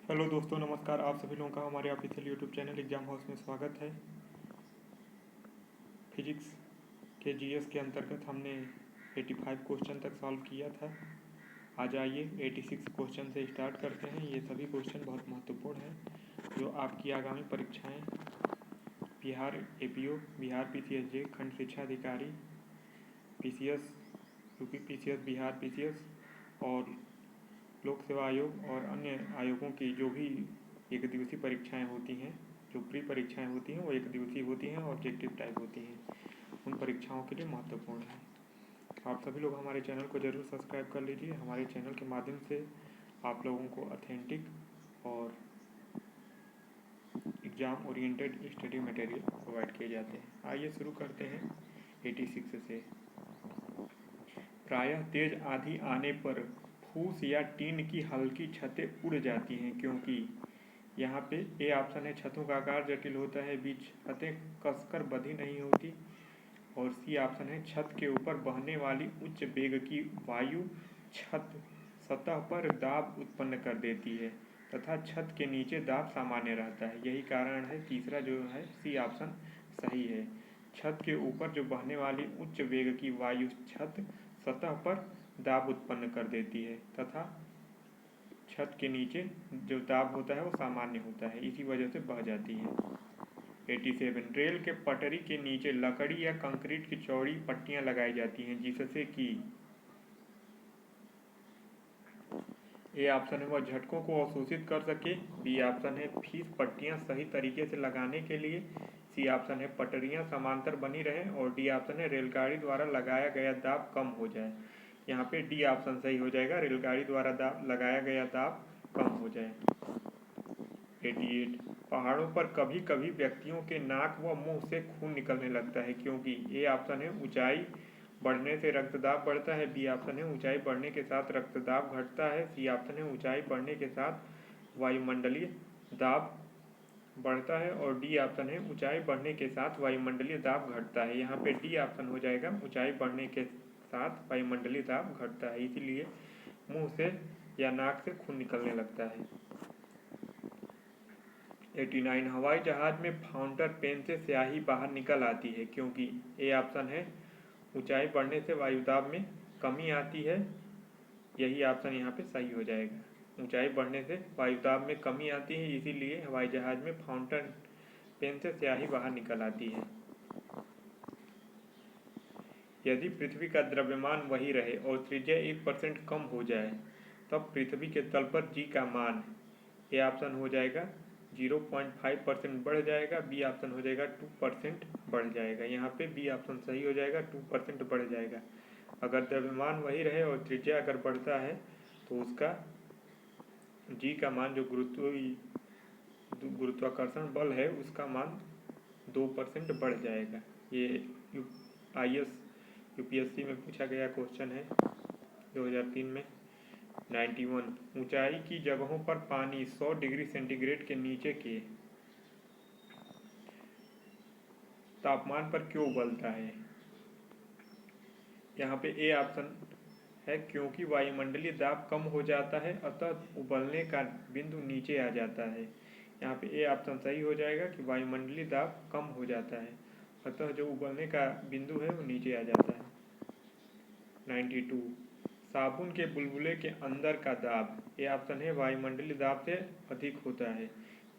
Hello दोस्तों, नमस्कार। आप सभी लोगों का हमारे official YouTube channel exam house में स्वागत है। फिजिक्स के जीएस के अंतर्गत हमने 85 क्वेश्चन तक सॉल्व किया था। आज आइए 86 क्वेश्चन से स्टार्ट करते हैं। ये सभी क्वेश्चन बहुत महत्वपूर्ण हैं जो आपकी आगामी परीक्षाएं बिहार एपीओ, बिहार पीसीएसजे, खंड शिक्षा अधिकारी, PCS, UP PCS, Bihar PCS और लोक सेवा आयोग और अन्य आयोगों की जो भी एक दिवसीय परीक्षाएं होती हैं, जो प्री परीक्षाएं होती हैं, वो एक दिवसीय होती हैं और ऑब्जेक्टिव टाइप होती हैं। उन परीक्षाओं के लिए महत्वपूर्ण है। आप सभी लोग हमारे चैनल को ज़रूर सब्सक्राइब कर लीजिए। हमारे चैनल के माध्यम से आप लोगों को ऑथेंटिक और exam oriented study material provide किए जाते हैं। आइए शुरू करते हैं 86 से। प्रायः तेज आंधी आने पर फूस या टीन की हल्की छतें उड़ जाती हैं, क्योंकि यहाँ पे ए ऑप्शन है छतों का आकार जटिल होता है, बी छतें कसकर बंधी नहीं होती और सी ऑप्शन है छत के ऊपर बहने वाली उच्च वेग की वायु छत सतह पर दाब उत्पन्न कर देती है तथा छत के नीचे दाब सामान्य रहता है। यही कारण है तीसरा जो है सी ऑप्शन सही है। छत के ऊपर जो बहने वाली उच्च वेग की वायु छत सतह पर दाब उत्पन्न कर देती है तथा छत के नीचे जो दाब होता है वो सामान्य होता है, इसी वजह से बह जाती है। 87 रेल के पटरी के नीचे लकड़ी या कंक्रीट की चौड़ी पट्टियां लगाई जाती हैं जिससे कि ए ऑप्शन है वह झटकों को अवशोषित कर सके, बी ऑप्शन है फीस पट्टियां सही तरीके से लगाने के लिए, सी ऑप्शन है पटरियां समांतर बनी रहें और डी ऑप्शन है रेलगाड़ी द्वारा लगाया गया दाब कम हो जाए। यहाँ पे डी ऑप्शन सही हो जाएगा, रेलगाड़ी द्वारा दाब लगाया गया दाब कम हो जाए। 88 पहाड़ों पर कभी कभी व्यक्तियों के नाक व मुंह से खून निकलने लगता है, क्योंकि ए ऑप्शन है ऊंचाई बढ़ने से रक्तदाब बढ़ता है, बी ऑप्शन है ऊंचाई बढ़ने के साथ रक्तदाब घटता है, सी ऑप्शन है ऊंचाई बढ़ने के साथ वायुमंडलीय दाब बढ़ता है और डी ऑप्शन है ऊंचाई बढ़ने के साथ वायुमंडलीय दाब घटता है। यहाँ पे डी ऑप्शन हो जाएगा, ऊंचाई बढ़ने के साथ वायुमंडलीय दाब घटता है, इसीलिए मुंह से या नाक से खून निकलने लगता है। 89 हवाई जहाज में फाउंटर पेन से स्याही बाहर निकल आती है, क्योंकि ए ऑप्शन है ऊंचाई बढ़ने से वायुदाब में कमी आती है। यही ऑप्शन यहाँ पे सही हो जाएगा, ऊंचाई बढ़ने से वायुदाब में कमी आती है, इसीलिए हवाई जहाज में फाउंटेन पेन से स्याही बाहर निकल आती है। यदि पृथ्वी का द्रव्यमान वही रहे और त्रिज्या 1% कम हो जाए तब पृथ्वी के तल पर जी का मान ए ऑप्शन हो जाएगा 0.5% बढ़ जाएगा, बी ऑप्शन हो जाएगा 2% बढ़ जाएगा। यहाँ पे बी ऑप्शन सही हो जाएगा, 2% बढ़ जाएगा। अगर द्रव्यमान वही रहे और त्रिज्या अगर बढ़ता है तो उसका जी का मान जो गुरुत्वाकर्षण बल है उसका मान 2% बढ़ जाएगा। ये IAS UPSC में पूछा गया क्वेश्चन है 2003 में। 91 ऊंचाई की जगहों पर पानी 100 डिग्री सेंटीग्रेड के नीचे के तापमान पर क्यों उबलता है। यहाँ पे ए ऑप्शन है क्योंकि वायुमंडलीय दाब कम हो जाता है अतः उबलने का बिंदु नीचे आ जाता है। यहाँ पे ए ऑप्शन सही हो जाएगा कि वायुमंडलीय दाब कम हो जाता है अतः जो उबलने का बिंदु है वो नीचे आ जाता है। 92 साबुन के बुलबुले के अंदर का दाब ये ऑप्शन है वायुमंडलीय दाब से अधिक होता है।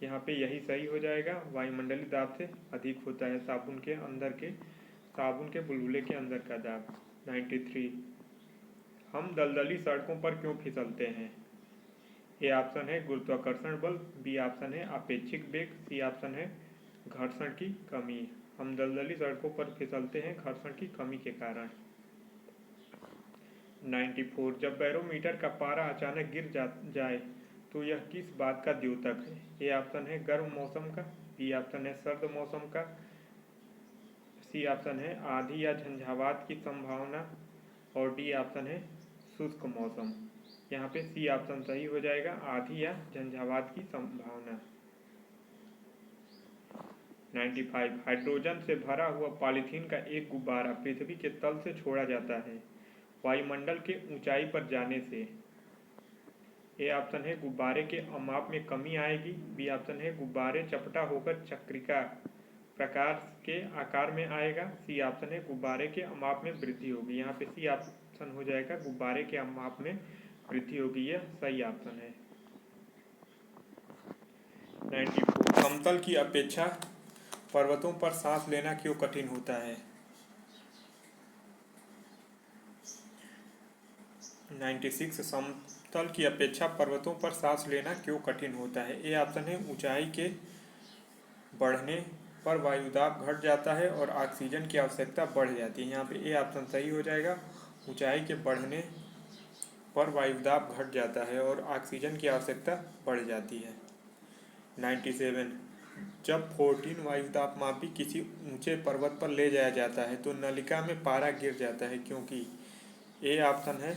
यहाँ पे यही सही हो जाएगा, वायुमंडलीय दाब से अधिक होता है साबुन के बुलबुले के अंदर का दाब। 93 हम दलदली सड़कों पर क्यों फिसलते हैं। ए ऑप्शन है गुरुत्वाकर्षण बल, बी ऑप्शन है आपेक्षिक वेग, सी ऑप्शन है घर्षण की कमी। हम दलदली सड़कों पर फिसलते हैं घर्षण की कमी के कारण। 94 जब बैरोमीटर का पारा अचानक गिर जाए तो यह किस बात का द्योतक है। ए ऑप्शन है गर्म मौसम का, बी ऑप्शन है सर्द मौसम का, सी ऑप्शन है आंधी या झंझावात की संभावना और डी ऑप्शन है शुष्क मौसम। यहाँ पे सी ऑप्शन सही हो जाएगा, आंधी या झंझावात की संभावना। 95 हाइड्रोजन से भरा हुआ पॉलीथीन का एक गुब्बारा पृथ्वी के तल से छोड़ा जाता है वायुमंडल के ऊंचाई पर जाने से ए ऑप्शन है गुब्बारे के माप में कमी आएगी। बी ऑप्शन है गुब्बारे चपटा होकर चक्रिका प्रकार के आकार में आएगा। सी ऑप्शन है गुब्बारे के माप में वृद्धि होगी। यहाँ पे सी ऑप्शन हो जाएगा, गुब्बारे के माप में वृद्धि होगी, यह सही ऑप्शन है। 94 समतल की अपेक्षा पर्वतों पर सांस लेना क्यों कठिन होता है? 96 समतल की अपेक्षा पर्वतों पर सांस लेना क्यों कठिन होता है? ए ऑप्शन है ऊंचाई के बढ़ने पर वायुदाब घट जाता है और ऑक्सीजन की आवश्यकता बढ़ जाती है। यहाँ पे ए ऑप्शन सही हो जाएगा, ऊंचाई के बढ़ने पर वायुदाब घट जाता है और ऑक्सीजन की आवश्यकता बढ़ जाती है। 97 जब 14 वायुतापमापी किसी ऊंचे पर्वत पर ले जाया जाता है तो नलिका में पारा गिर जाता है क्योंकि ए ऑप्शन है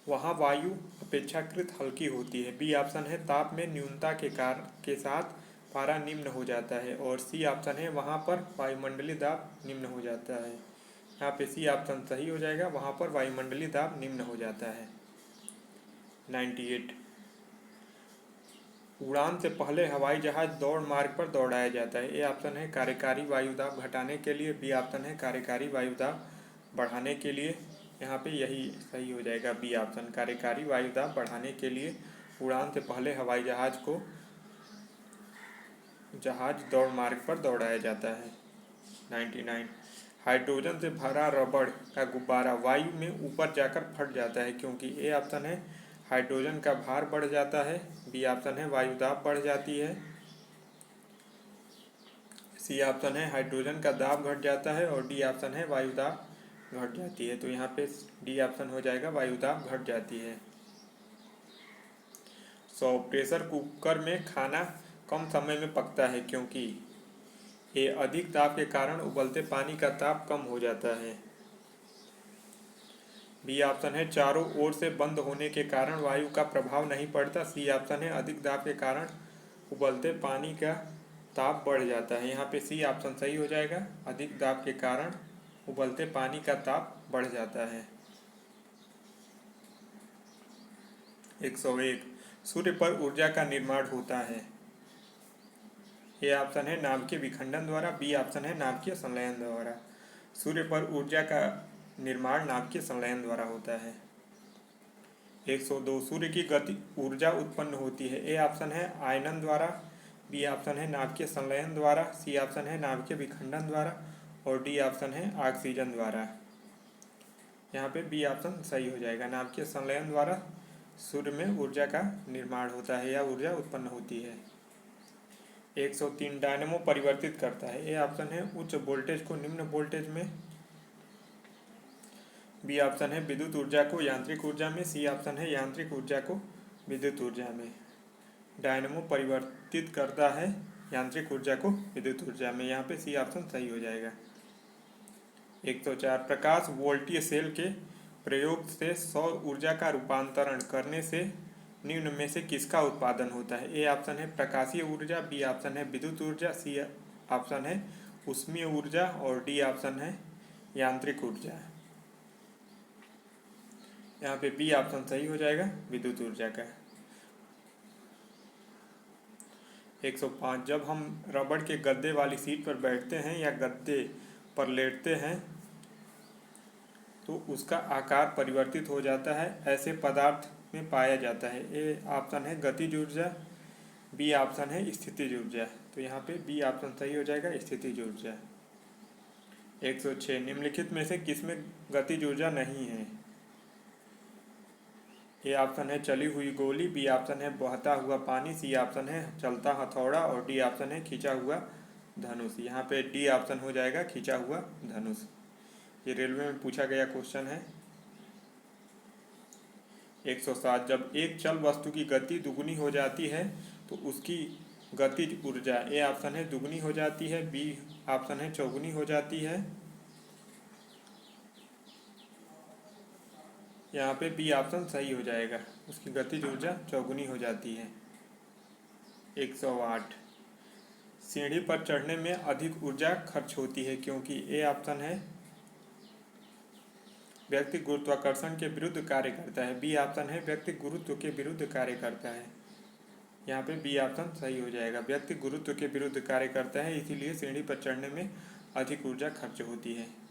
वहाँ वायु अपेक्षाकृत हल्की होती है। बी ऑप्शन है ताप में न्यूनता के साथ पारा निम्न हो जाता है और सी ऑप्शन है वहाँ पर वायुमंडलीय दाब निम्न हो जाता है। यहाँ पे सी ऑप्शन सही हो जाएगा, वहाँ पर वायुमंडलीय दाब निम्न हो जाता है। 98 उड़ान से पहले हवाई जहाज दौड़ मार्ग पर दौड़ाया जाता है। ए ऑप्शन है कार्यकारी वायुदाब घटाने के लिए। बी ऑप्शन है कार्यकारी वायुदाब बढ़ाने के लिए। यहाँ पे यही सही हो जाएगा, बी ऑप्शन कार्यकारी वायुदाब बढ़ाने के लिए उड़ान से पहले हवाई जहाज दौड़ मार्ग पर दौड़ाया जाता है। 99 हाइड्रोजन से भरा रबड़ का गुब्बारा वायु में ऊपर जाकर फट जाता है क्योंकि ए ऑप्शन है हाइड्रोजन का भार बढ़ जाता है। बी ऑप्शन है वायुदाब बढ़ जाती है। सी ऑप्शन है हाइड्रोजन का दाब घट जाता है और डी ऑप्शन है वायुदाब घट जाती है। तो यहाँ पे डी ऑप्शन हो जाएगा, वायुदाब घट जाती है। 100 प्रेशर कुकर में खाना कम समय में पकता है क्योंकि ए अधिक ताप के कारण उबलते पानी का ताप कम हो जाता है। बी ऑप्शन है चारों ओर से बंद होने के कारण वायु का प्रभाव नहीं पड़ता। सी ऑप्शन है अधिक दाब के कारण उबलते पानी का ताप बढ़ जाता है। यहाँ पे सी ऑप्शन सही हो जाएगा, अधिक दाब के कारण उबलते पानी का ताप बढ़ जाता है। 101 सूर्य पर ऊर्जा का निर्माण होता है। ए ऑप्शन है नाभिकीय विखंडन द्वारा। बी ऑप्शन है नाभिकीय संलयन द्वारा। सूर्य पर ऊर्जा का निर्माण नाभिकीय संलयन द्वारा होता है। 102 सूर्य की गति ऊर्जा उत्पन्न होती है। ए ऑप्शन है आयनन द्वारा। बी ऑप्शन है नाभिकीय संलयन द्वारा। सी ऑप्शन है नाभिकीय विखंडन द्वारा और डी ऑप्शन है ऑक्सीजन द्वारा। यहाँ पे बी ऑप्शन सही हो जाएगा, नाभिकीय संलयन द्वारा सूर्य में ऊर्जा का निर्माण होता है या ऊर्जा उत्पन्न होती है। 103 डायनेमो परिवर्तित करता है। ए ऑप्शन है उच्च वोल्टेज को निम्न वोल्टेज में। बी ऑप्शन है विद्युत ऊर्जा को यांत्रिक ऊर्जा में। सी ऑप्शन है यांत्रिक ऊर्जा को विद्युत ऊर्जा में। डायनेमो परिवर्तित करता है यांत्रिक ऊर्जा को विद्युत ऊर्जा में। यहाँ पे सी ऑप्शन सही हो जाएगा। 104 प्रकाश वोल्टीय सेल के प्रयोग से सौर ऊर्जा का रूपांतरण करने से निम्न में से किसका उत्पादन होता है? ए ऑप्शन है प्रकाशीय ऊर्जा। बी ऑप्शन है विद्युत ऊर्जा। सी ऑप्शन है ऊष्मीय ऊर्जा और डी ऑप्शन है यांत्रिक ऊर्जा। यहाँ पे बी ऑप्शन सही हो जाएगा, विद्युत ऊर्जा का। 105 जब हम रबड़ के गद्दे वाली सीट पर बैठते हैं या गद्दे पर लेटते हैं तो उसका आकार परिवर्तित हो जाता है, ऐसे पदार्थ में पाया जाता है। ए ऑप्शन है गतिज ऊर्जा। बी ऑप्शन है स्थितिज ऊर्जा। तो यहाँ पे बी ऑप्शन सही हो जाएगा, स्थितिज ऊर्जा। 106 निम्नलिखित में से किसमें गतिज ऊर्जा नहीं है? ए ऑप्शन है चली हुई गोली। बी ऑप्शन है बहता हुआ पानी। सी ऑप्शन है चलता हथौड़ा और डी ऑप्शन है खींचा हुआ धनुष। यहाँ पे डी ऑप्शन हो जाएगा, खींचा हुआ धनुष। ये रेलवे में पूछा गया क्वेश्चन है। 107 जब एक चल वस्तु की गति दुगुनी हो जाती है तो उसकी गतिज ऊर्जा ए ऑप्शन है दुगुनी हो जाती है। बी ऑप्शन है चौगुनी हो जाती है। यहाँ पे बी ऑप्शन सही हो जाएगा, उसकी गतिज ऊर्जा चौगुनी हो जाती है। 108 सीढ़ी पर चढ़ने में अधिक ऊर्जा खर्च होती है क्योंकि ए ऑप्शन है व्यक्ति गुरुत्वाकर्षण के विरुद्ध कार्य करता है। बी ऑप्शन है व्यक्ति गुरुत्व के विरुद्ध कार्य करता है। यहाँ पे बी ऑप्शन सही हो जाएगा। व्यक्ति गुरुत्व के विरुद्ध कार्य करता है, इसीलिए सीढ़ी पर चढ़ने में अधिक ऊर्जा खर्च होती है।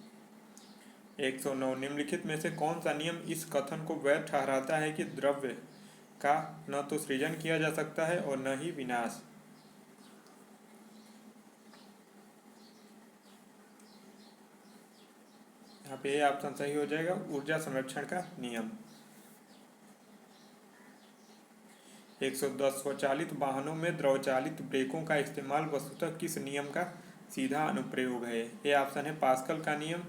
109 निम्नलिखित में से कौन सा नियम इस कथन को वैध ठहराता है कि द्रव्य का न तो सृजन किया जा सकता है और न ही विनाश। यहाँ पे ए ऑप्शन सही हो जाएगा, ऊर्जा संरक्षण का नियम। 110 स्वचालित वाहनों में द्रवचालित ब्रेकों का इस्तेमाल वस्तुतः किस नियम का सीधा अनुप्रयोग है। ए ऑप्शन है पास्कल का नियम,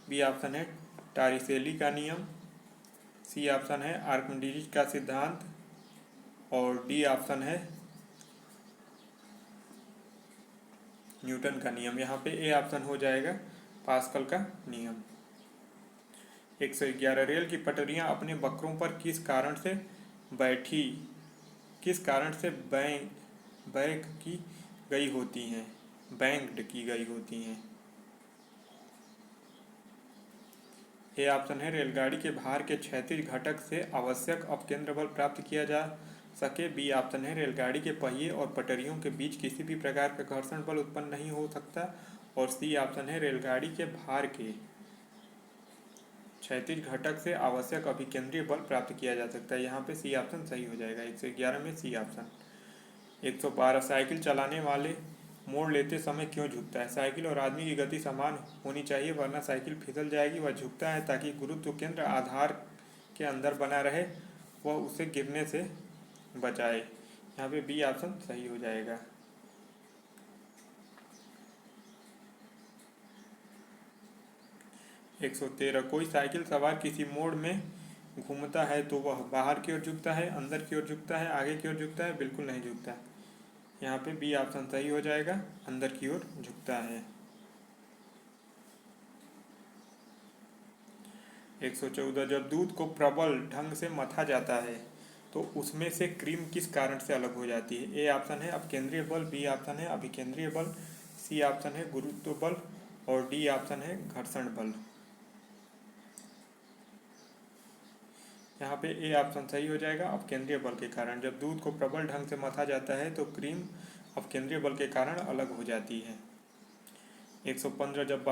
बी ऑप्शन है टॉरिसेली का नियम, सी ऑप्शन है आर्किमिडीज का सिद्धांत और डी ऑप्शन है न्यूटन का नियम। यहाँ पे ए ऑप्शन हो जाएगा पास्कल का नियम। 111 रेल की पटरियां अपने वक्रों पर किस कारण से बैंक की गई होती हैं, बैंक्ड की गई होती हैं। ए ऑप्शन है रेलगाड़ी के भार के क्षैतिज घटक से आवश्यक अपकेंद्र बल प्राप्त किया जा सके, बी ऑप्शन है रेलगाड़ी के पहिए और पटरियों के बीच किसी भी प्रकार का घर्षण बल उत्पन्न नहीं हो सकता और सी ऑप्शन है रेलगाड़ी के भार के क्षैतिज घटक से आवश्यक अभिकेंद्रीय बल प्राप्त किया जा सकता है। यहाँ पे सी ऑप्शन सही हो जाएगा। 111 में सी ऑप्शन। 112 साइकिल चलाने वाले मोड़ लेते समय क्यों झुकता है। साइकिल और आदमी की गति समान होनी चाहिए वरना साइकिल फिसल जाएगी। वह झुकता है ताकि गुरुत्व केंद्र आधार के अंदर बना रहे, वह उसे गिरने से बचाए। यहाँ पे बी ऑप्शन सही हो जाएगा। 113 कोई साइकिल सवार किसी मोड़ में घूमता है तो वह बाहर की ओर झुकता है, अंदर की ओर झुकता है, आगे की ओर झुकता है, बिल्कुल नहीं झुकता। यहाँ पे बी ऑप्शन सही हो जाएगा, अंदर की ओर झुकता है। 114 जब दूध को प्रबल ढंग से मथा जाता है तो उसमें से क्रीम किस कारण से अलग हो जाती है। ए ऑप्शन है अपकेंद्रीय बल, बी ऑप्शन है अभिकेंद्रीय बल, सी ऑप्शन है गुरुत्व बल और डी ऑप्शन है घर्षण बल। यहाँ पे ए ऑप्शन सही हो जाएगा, अपकेंद्रीय बल के कारण। जब दूध को प्रबल ढंग से मथा जाता है तो क्रीम अपकेंद्रीय बल के कारण अलग हो जाती है। 115 जब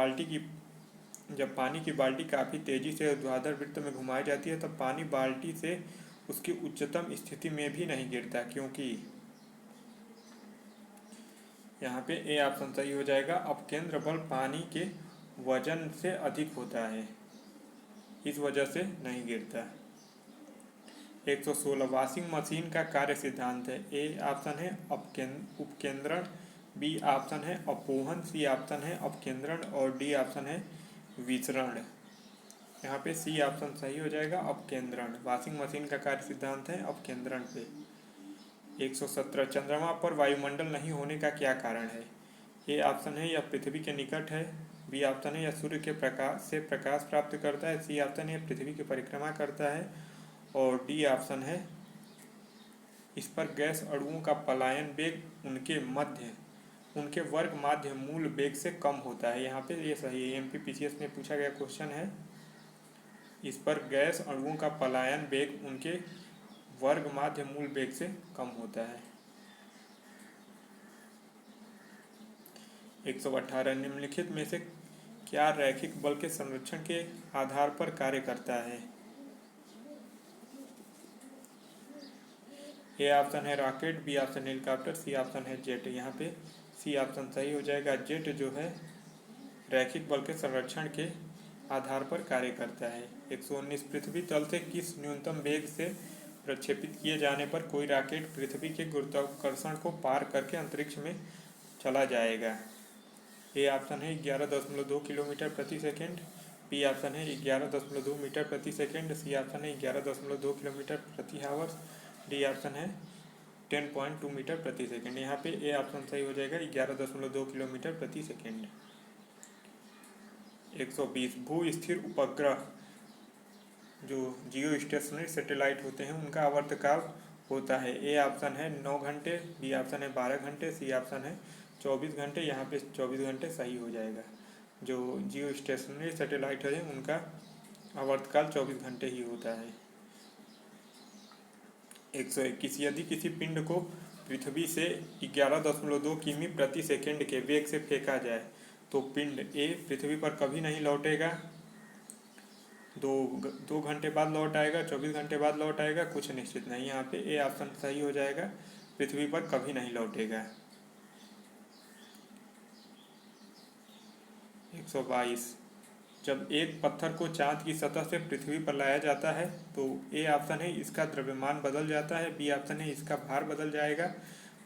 पानी की बाल्टी काफ़ी तेजी से ऊर्ध्वाधर वृत्त में घुमाई जाती है तब पानी बाल्टी से उसकी उच्चतम स्थिति में भी नहीं गिरता, क्योंकि यहाँ पे ए ऑप्शन सही हो जाएगा, अपकेंद्र बल पानी के वजन से अधिक होता है, इस वजह से नहीं गिरता। 116 वॉशिंग मशीन का कार्य सिद्धांत है। ए ऑप्शन है उपकेंद्रण, बी ऑप्शन है अपोहन, सी ऑप्शन है अपकेंद्रण और डी ऑप्शन है विसरण। यहाँ पे सी ऑप्शन सही हो जाएगा, अपकेंद्रण। वॉशिंग मशीन का कार्य सिद्धांत है अपकेंद्रण पे। 117 चंद्रमा पर वायुमंडल नहीं होने का क्या कारण है। ए ऑप्शन है यह पृथ्वी के निकट है, बी ऑप्शन है यह सूर्य के प्रकाश से प्रकाश प्राप्त करता है, सी ऑप्शन है पृथ्वी की परिक्रमा करता है और डी ऑप्शन है इस पर गैस अणुओं का पलायन वेग उनके वर्ग माध्य मूल वेग से कम होता है। यहाँ पे ये सही है, एमपीपीसीएस में पूछा गया क्वेश्चन है। इस पर गैस अणुओं का पलायन वेग उनके वर्ग माध्य मूल वेग से कम होता है। 118 निम्नलिखित में से क्या रैखिक बल के संरक्षण के आधार पर कार्य करता है। ए ऑप्शन है rocket, B option helicopter, C option है जेट। यहाँ पे सी ऑप्शन सही हो जाएगा, जेट जो है रैखिक बल के संरक्षण के आधार पर कार्य करता है। 119 पृथ्वी तल से किस न्यूनतम वेग से प्रक्षेपित किए जाने पर कोई रॉकेट पृथ्वी के गुरुत्वाकर्षण को पार करके अंतरिक्ष में चला जाएगा। ए ऑप्शन है 11.2 किलोमीटर प्रति सेकेंड, बी ऑप्शन है 11.2 मीटर प्रति सेकेंड, सी ऑप्शन है 11.2 किलोमीटर प्रति आवर्स, डी ऑप्शन है 10.2 मीटर प्रति सेकेंड। यहाँ पे ए ऑप्शन सही हो जाएगा, 11.2 किलोमीटर प्रति सेकेंड। 120 भू स्थिर उपग्रह जो जियो स्टेशनरी सैटेलाइट होते हैं उनका आवर्तकाल होता है। ए ऑप्शन है 9 घंटे, बी ऑप्शन है 12 घंटे, सी ऑप्शन है 24 घंटे। यहाँ पे 24 घंटे सही हो जाएगा। जो जियो स्टेशनरी सैटेलाइट है उनका आवर्तकाल 24 घंटे ही होता है। 121 यदि किसी पिंड को पृथ्वी से 11.2 किमी प्रति सेकंड के वेग से फेंका जाए तो पिंड ए पृथ्वी पर कभी नहीं लौटेगा। दो घंटे बाद लौट आएगा, 24 घंटे बाद लौट आएगा, कुछ निश्चित नहीं। यहाँ पे ए ऑप्शन सही हो जाएगा, पृथ्वी पर कभी नहीं लौटेगा। 122 जब एक पत्थर को चांद की सतह से पृथ्वी पर लाया जाता है तो ए ऑप्शन है इसका द्रव्यमान बदल जाता है, बी ऑप्शन है इसका भार बदल जाएगा,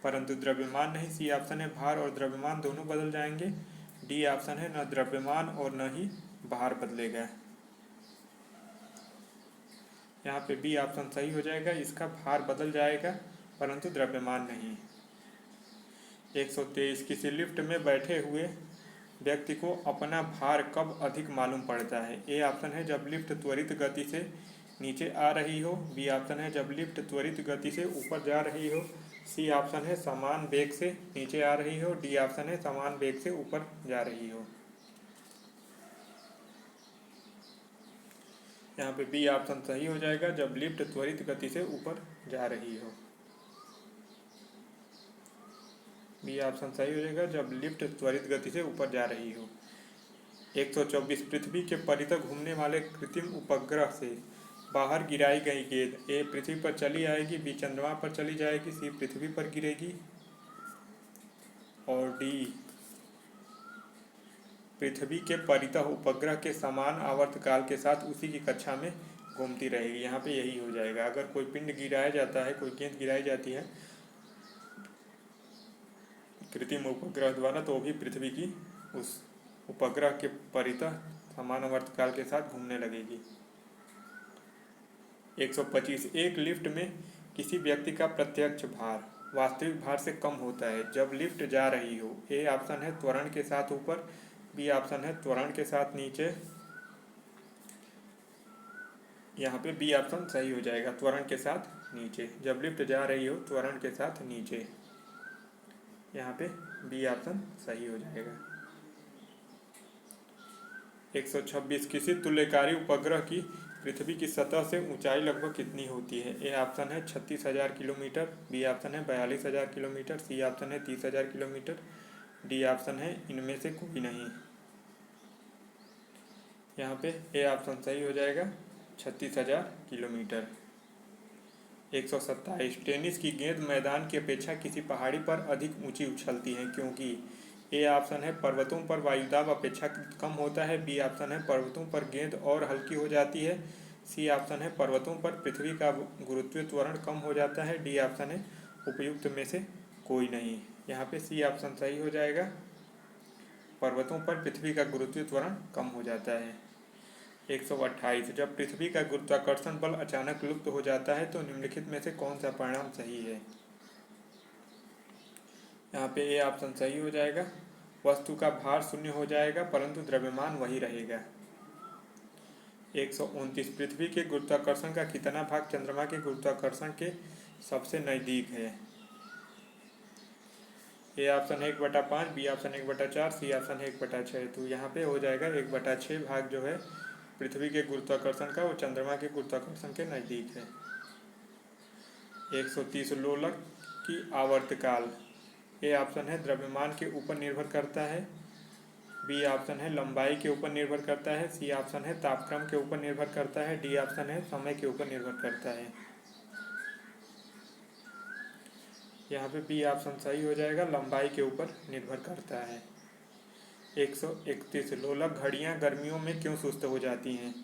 परंतु द्रव्यमान नहीं। सी ऑप्शन है भार और द्रव्यमान दोनों बदल जाएंगे। डी ऑप्शन है न द्रव्यमान और न ही भार बदलेगा। यहाँ पे बी ऑप्शन सही हो जाएगा, इसका भार बदल जाएगा परंतु द्रव्यमान नहीं। 123 किसी लिफ्ट में बैठे हुए व्यक्ति को अपना भार कब अधिक मालूम पड़ता है। ए ऑप्शन है जब लिफ्ट त्वरित गति से नीचे आ रही हो, बी ऑप्शन है जब लिफ्ट त्वरित गति से ऊपर जा रही हो, सी ऑप्शन है समान वेग से नीचे आ रही हो, डी ऑप्शन है समान वेग से ऊपर जा रही हो। यहाँ पे बी ऑप्शन सही हो जाएगा, जब लिफ्ट त्वरित गति से ऊपर जा रही हो। बी ऑप्शन सही हो जाएगा, जब लिफ्ट त्वरित गति से ऊपर जा रही हो। 124 पृथ्वी के परितः घूमने वाले कृत्रिम उपग्रह से बाहर गिराई गई गेंद ए पृथ्वी पर चली आएगी, बी चंद्रमा पर चली जाएगी, सी पृथ्वी पर गिरेगी और डी पृथ्वी के परितः उपग्रह के समान आवर्तकाल के साथ उसी की कक्षा में घूमती रहेगी। यहाँ पे यही हो जाएगा। अगर कोई पिंड गिराया जाता है, कोई गेंद गिराई जाती है कृत्रिम उपग्रह द्वारा, तो भी पृथ्वी की उस उपग्रह के परितः समान आवर्तकाल के साथ घूमने लगेगी। 125 एक लिफ्ट में किसी व्यक्ति का प्रत्यक्ष भार वास्तविक भार से कम होता है जब लिफ्ट जा रही हो। ए ऑप्शन है त्वरण के साथ ऊपर, बी ऑप्शन है त्वरण के साथ नीचे। यहाँ पे बी ऑप्शन सही हो जाएगा, त्वरण के साथ नीचे। जब लिफ्ट जा रही हो त्वरण के साथ नीचे, यहाँ पे बी ऑप्शन सही हो जाएगा। 126 किसी तुल्यकारी उपग्रह की पृथ्वी की सतह से ऊंचाई लगभग कितनी होती है। ए ऑप्शन है 36,000 किलोमीटर, बी ऑप्शन है 42,000 किलोमीटर, सी ऑप्शन है 30,000 किलोमीटर, डी ऑप्शन है इनमें से कोई नहीं। यहाँ पे ए ऑप्शन सही हो जाएगा, 36,000 किलोमीटर। 127 टेनिस की गेंद मैदान की अपेक्षा किसी पहाड़ी पर अधिक ऊंची उछलती है क्योंकि। ए ऑप्शन है पर्वतों पर वायुदाब अपेक्षाकृत कम होता है, बी ऑप्शन है पर्वतों पर गेंद और हल्की हो जाती है, सी ऑप्शन है पर्वतों पर पृथ्वी का गुरुत्वीय त्वरण कम हो जाता है, डी ऑप्शन है उपयुक्त में से कोई नहीं। यहाँ पे सी ऑप्शन सही हो जाएगा, पर्वतों पर पृथ्वी का गुरुत्वीय त्वरण कम हो जाता है। 128 जब पृथ्वी का गुरुत्वाकर्षण बल अचानक लुप्त हो जाता है तो निम्नलिखित में से कौन सा परिणाम सही है। यहाँ पे ए ऑप्शन सही हो जाएगा, वस्तु का भार शून्य हो जाएगा परंतु द्रव्यमान वही रहेगा। 129 पृथ्वी के गुरुत्वाकर्षण का कितना भाग चंद्रमा के गुरुत्वाकर्षण के सबसे नज़दीक है। ए ऑप्शन है 1/5, बी ऑप्शन 1/4, सी ऑप्शन है 1/6। तो यहाँ पे हो जाएगा 1/6 भाग जो है पृथ्वी के गुरुत्वाकर्षण का, वो चंद्रमा के गुरुत्वाकर्षण के नज़दीक है। 130 लोलक की आवर्तकाल। ए ऑप्शन है द्रव्यमान के ऊपर निर्भर करता है, बी ऑप्शन है लंबाई के ऊपर निर्भर करता है, सी ऑप्शन है तापक्रम के ऊपर निर्भर करता है, डी ऑप्शन है समय के ऊपर निर्भर करता है। यहाँ पे बी ऑप्शन सही हो जाएगा, लंबाई के ऊपर निर्भर करता है। 131 लोलक घड़ियां गर्मियों में क्यों सुस्त हो जाती हैं।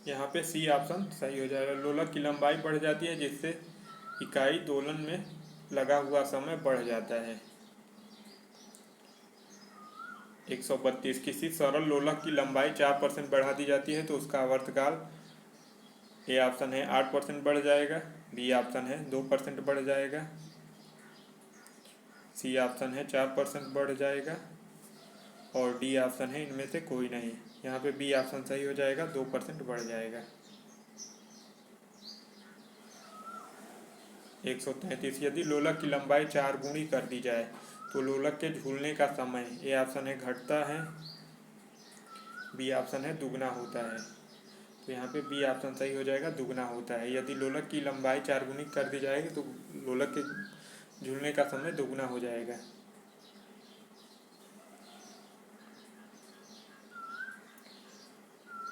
यहाँ पे सी ऑप्शन सही हो जाएगा, लोलक की लंबाई बढ़ जाती है जिससे इकाई दोलन में लगा हुआ समय बढ़ जाता है। 132 किसी सरल लोलक की लंबाई 4% बढ़ा दी जाती है तो उसका आवर्तकाल। ए ऑप्शन है 8% बढ़ जाएगा, बी ऑप्शन है 2% बढ़ जाएगा, सी ऑप्शन है 4% बढ़ जाएगा और डी ऑप्शन है इनमें से कोई नहीं। यहाँ पे बी ऑप्शन सही हो जाएगा, 2% बढ़ जाएगा। 133 यदि लोलक की लंबाई 4 गुणी कर दी जाए तो लोलक के झूलने का समय ए ऑप्शन है घटता है, बी ऑप्शन है दुगना होता है। तो यहाँ पे बी ऑप्शन सही हो जाएगा, दुगना होता है। यदि लोलक की लंबाई 4 गुनी कर दी जाएगी तो लोलक के झूलने का समय दुगना हो जाएगा।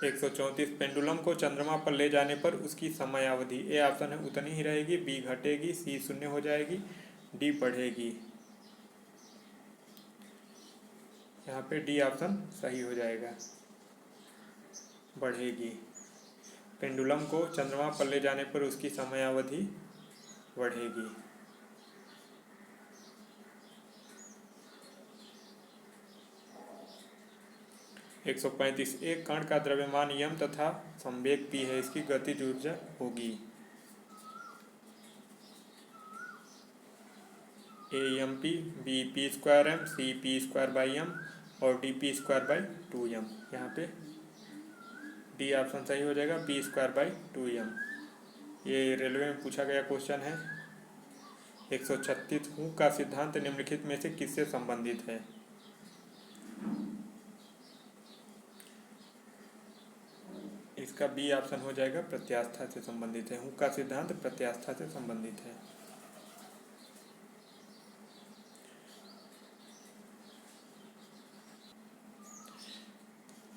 134 पेंडुलम को चंद्रमा पर ले जाने पर उसकी समयावधि ए ऑप्शन है उतनी ही रहेगी, बी घटेगी, सी शून्य हो जाएगी, डी बढ़ेगी। यहाँ पे डी ऑप्शन सही हो जाएगा, बढ़ेगी। पेंडुलम को चंद्रमा पर ले जाने पर उसकी समयावधि बढ़ेगी। एक 135 एक कण का द्रव्यमान यम तथा संवेग पी है, इसकी गतिज ऊर्जा होगी A M P, B P square M, C P square by M और D P square by 2m। यहाँ पे डी ऑप्शन सही हो जाएगा, पी स्क्वायर बाई 2m। ये रेलवे में पूछा गया क्वेश्चन है। 136 हुक का सिद्धांत निम्नलिखित में से किससे संबंधित है? इसका बी ऑप्शन हो जाएगा, प्रत्यास्था से संबंधित है। हुक का सिद्धांत प्रत्यास्था से संबंधित है।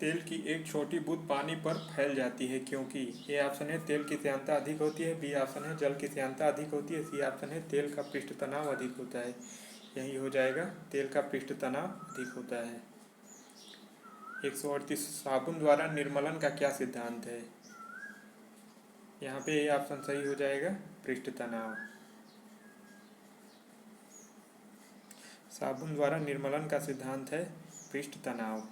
तेल की एक छोटी बूंद पानी पर फैल जाती है क्योंकि ए ऑप्शन है तेल की श्यानता अधिक होती है, बी ऑप्शन है जल की श्यानता अधिक होती है, सी ऑप्शन है तेल का पृष्ठ तनाव अधिक होता है। यही हो जाएगा, तेल का पृष्ठ तनाव अधिक होता है। 138 साबुन द्वारा निर्मलन का क्या सिद्धांत है? यहाँ पे ए ऑप्शन सही हो जाएगा, पृष्ठ तनाव। साबुन द्वारा निर्मलन का सिद्धांत है पृष्ठ तनाव।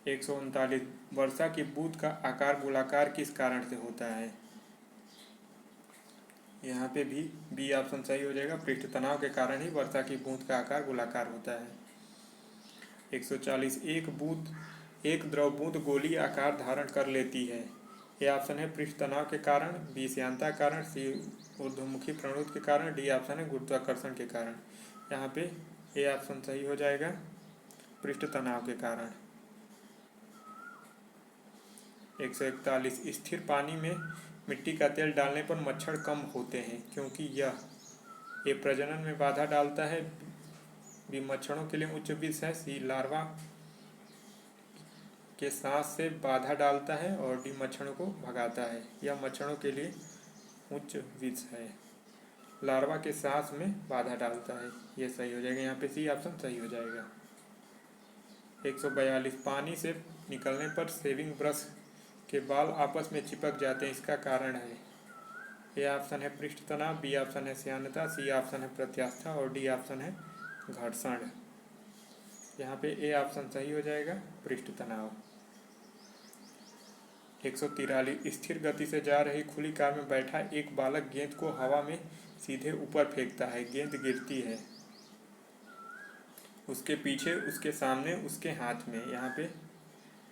139 वर्षा की बूंद का आकार गोलाकार किस कारण से होता है? यहाँ पे भी बी ऑप्शन सही हो जाएगा, पृष्ठ तनाव के कारण ही वर्षा की बूंद का आकार गोलाकार होता है। 140 एक द्रव बूंद गोलीय आकार धारण कर लेती है। ए ऑप्शन है पृष्ठ तनाव के कारण, बी श्यानता के कारण, सी ऊर्ध्वमुखी प्रणुत के कारण, डी ऑप्शन है गुरुत्वाकर्षण के कारण। यहाँ पे ए ऑप्शन सही हो जाएगा, पृष्ठ तनाव के कारण। 141 स्थिर पानी में मिट्टी का तेल डालने पर मच्छर कम होते हैं क्योंकि ए प्रजनन में बाधा डालता है, बी मच्छरों के लिए उच्च विष है, सी लार्वा के सांस से बाधा डालता है और डी मच्छरों को भगाता है। यह मच्छरों के लिए उच्च विष है, लार्वा के सांस में बाधा डालता है। यह सही हो जाएगा, यहाँ पे सी ऑप्शन सही हो जाएगा। 142 पानी से निकलने पर शेविंग ब्रश के बाल आपस में चिपक जाते हैं, इसका कारण है? ए ऑप्शन है पृष्ठ तनाव, बी ऑप्शन है श्यानता, सी ऑप्शन है प्रत्यास्था और डी ऑप्शन है घर्षण। यहाँ पे ए ऑप्शन सही हो जाएगा, पृष्ठ तनाव। 143 स्थिर गति से जा रही खुली कार में बैठा एक बालक गेंद को हवा में सीधे ऊपर फेंकता है, गेंद गिरती है उसके पीछे, उसके सामने, उसके हाथ में। यहाँ पे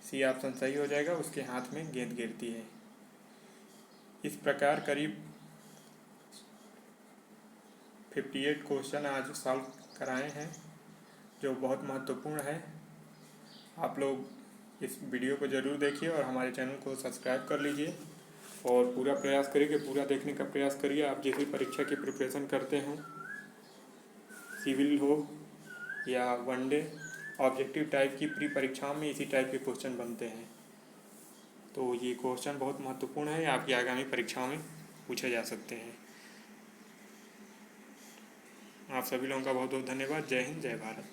सी ऑप्शन सही हो जाएगा, उसके हाथ में गेंद गिरती है। इस प्रकार करीब 58 क्वेश्चन आज सॉल्व कराए हैं जो बहुत महत्वपूर्ण है। आप लोग इस वीडियो को ज़रूर देखिए और हमारे चैनल को सब्सक्राइब कर लीजिए और पूरा प्रयास करिए कि पूरा देखने का प्रयास करिए। आप जिस भी परीक्षा की प्रिपरेशन करते हों, सिविल हो या वनडे ऑब्जेक्टिव टाइप की प्री परीक्षाओं में इसी टाइप के क्वेश्चन बनते हैं, तो ये क्वेश्चन बहुत महत्वपूर्ण है, आपकी आगामी परीक्षाओं में पूछे जा सकते हैं। आप सभी लोगों का बहुत बहुत धन्यवाद। जय हिंद, जय भारत।